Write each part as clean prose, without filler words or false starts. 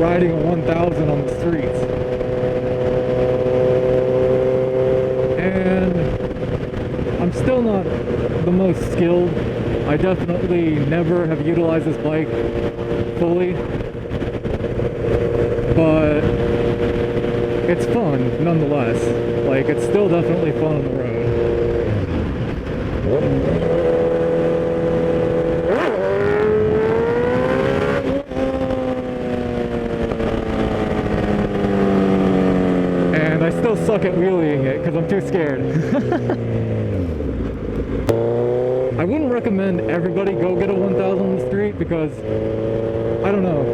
riding a 1000 on the streets. And I'm still not the most skilled. I definitely never have utilized this bike fully, but it's fun nonetheless. Like, it's still definitely fun on the road. And I still suck at wheeling it because I'm too scared. I wouldn't recommend everybody go get a 1000 on the street because, I don't know,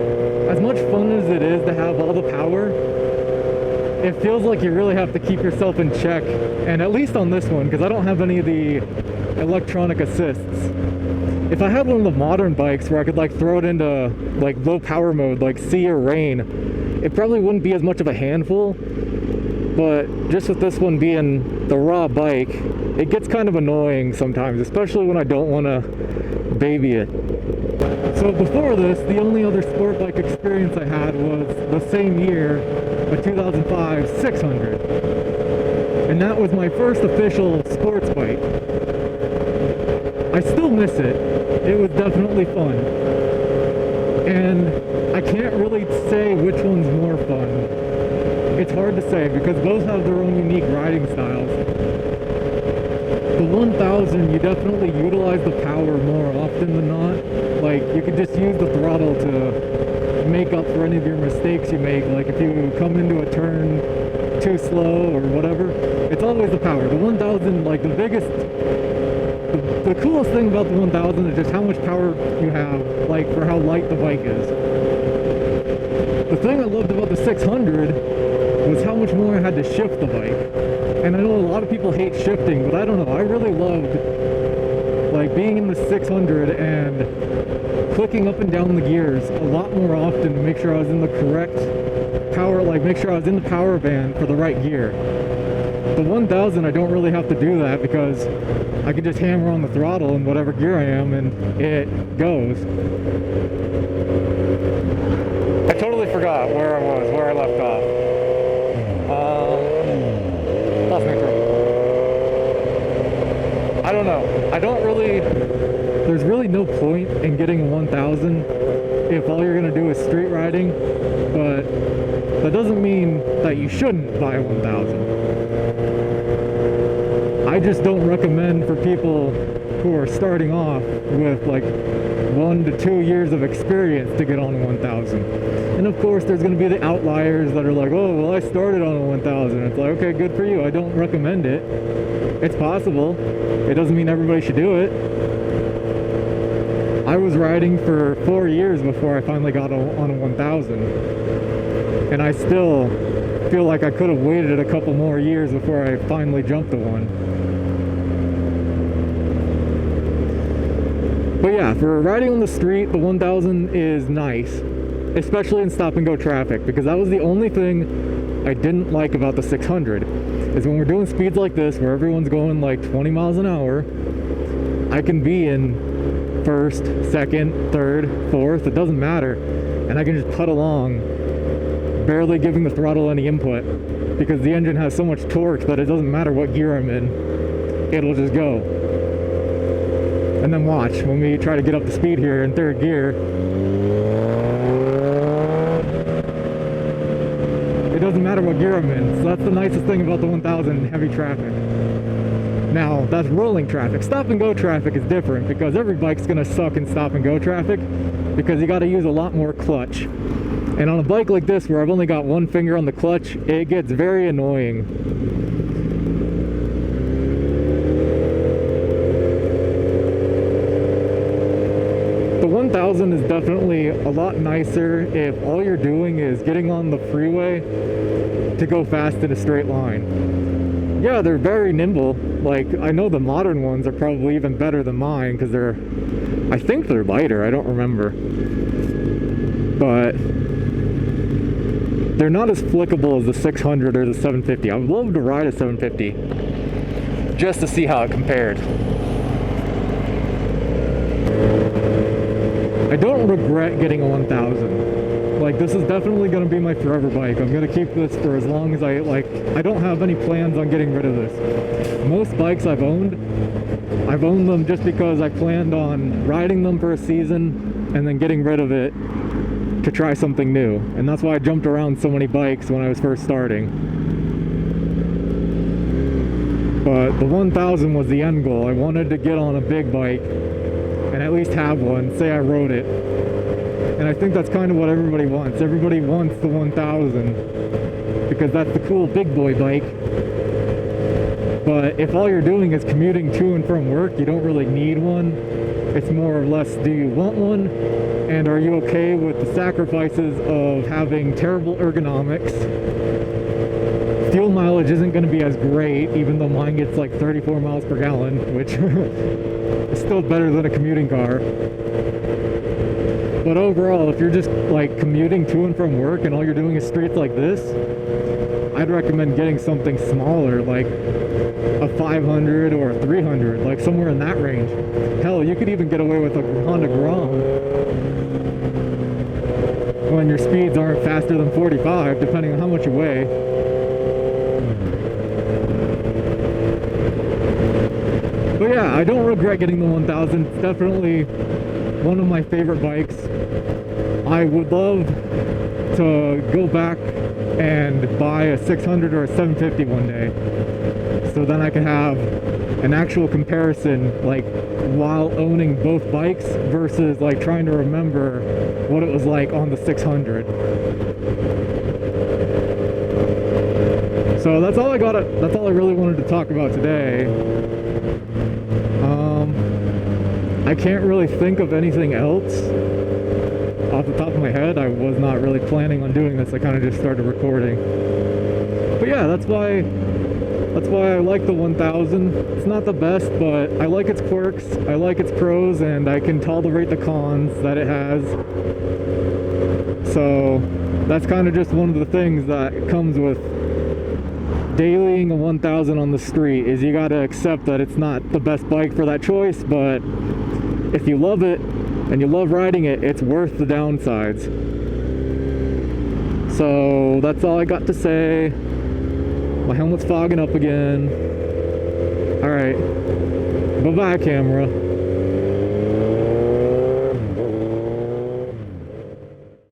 as much fun as it is to have all the power, it feels like you really have to keep yourself in check. And at least on this one, because I don't have any of the electronic assists. If I had one of the modern bikes where I could like throw it into like low power mode, like sea or rain, it probably wouldn't be as much of a handful. But just with this one being the raw bike, it gets kind of annoying sometimes, especially when I don't want to baby it. So before this, the only other sport bike experience I had was the same year, a 2005 600. And that was my first official sports bike. I still miss it. It was definitely fun. And I can't really say which one's more fun. It's hard to say because both have their own unique riding styles. The 1000, you definitely utilize the power more often than not. Like, you could just use the throttle to make up for any of your mistakes you make. Like, if you come into a turn too slow or whatever, it's always the power. The 1000, like, the coolest thing about the 1000 is just how much power you have, like, for how light the bike is. The thing I loved about the 600 was how much more I had to shift the bike. And I know a lot of people hate shifting, but I don't know, I really loved like being in the 600 and clicking up and down the gears a lot more often to make sure I was in the correct power, like make sure I was in the power band for the right gear. The 1000, I don't really have to do that because I can just hammer on the throttle in whatever gear I am and it goes. I totally forgot where I was, where I left off. I don't know. There's really no point in getting a 1000 if all you're going to do is street riding, but that doesn't mean that you shouldn't buy a 1000. I just don't recommend for people who are starting off with like 1 to 2 years of experience to get on a 1000. And of course there's going to be the outliers that are like, oh, well, I started on a 1000. It's like, okay, good for you. I don't recommend it. It's possible. It doesn't mean everybody should do it. I was riding for 4 years before I finally got on a 1000. And I still feel like I could have waited a couple more years before I finally jumped to one. But yeah, for riding on the street, the 1000 is nice, especially in stop and go traffic, because that was the only thing I didn't like about the 600, is when we're doing speeds like this, where everyone's going like 20 miles an hour, I can be in first, second, third, fourth, it doesn't matter, and I can just putt along, barely giving the throttle any input, because the engine has so much torque that it doesn't matter what gear I'm in, it'll just go. And then watch, when we try to get up to speed here in third gear, it doesn't matter what gear I'm in. So that's the nicest thing about the 1000 in heavy traffic. Now, that's rolling traffic. Stop and go traffic is different because every bike's gonna suck in stop and go traffic because you gotta use a lot more clutch. And on a bike like this where I've only got one finger on the clutch, it gets very annoying. The 1000 is definitely a lot nicer if all you're doing is getting on the freeway to go fast in a straight line. Yeah, they're very nimble. Like, I know the modern ones are probably even better than mine because I think they're lighter, I don't remember. But they're not as flickable as the 600 or the 750. I would love to ride a 750 just to see how it compared. I don't regret getting a 1000. Like, this is definitely going to be my forever bike. I'm going to keep this for as long as I like. I don't have any plans on getting rid of this. Most bikes I've owned them just because I planned on riding them for a season and then getting rid of it to try something new. And that's why I jumped around so many bikes when I was first starting. But the 1000 was the end goal. I wanted to get on a big bike and at least have one, say I rode it. And I think that's kind of what everybody wants. Everybody wants the 1000 because that's the cool big boy bike. But if all you're doing is commuting to and from work, you don't really need one. It's more or less, do you want one? And are you okay with the sacrifices of having terrible ergonomics? Fuel mileage isn't going to be as great, even though mine gets like 34 miles per gallon, which is still better than a commuting car. But overall, if you're just like commuting to and from work and all you're doing is streets like this, I'd recommend getting something smaller, like a 500 or a 300, like somewhere in that range. Hell, you could even get away with a Honda Grom when your speeds aren't faster than 45, depending on how much you weigh. But yeah, I don't regret getting the 1000. It's definitely one of my favorite bikes. I would love to go back and buy a 600 or a 750 one day, so then I can have an actual comparison, like while owning both bikes versus like trying to remember what it was like on the 600. So that's all I got. That's all I really wanted to talk about today. I can't really think of anything else off the top of my head. I was not really planning on doing this. I kind of just started recording. But yeah, that's why I like the 1000. It's not the best, but I like its quirks, I like its pros, and I can tolerate the cons that it has. So that's kind of just one of the things that comes with dailying a 1000 on the street, is you got to accept that it's not the best bike for that choice, but if you love it and you love riding it, it's worth the downsides. So that's all I got to say. My helmet's fogging up again. Alright, bye-bye camera.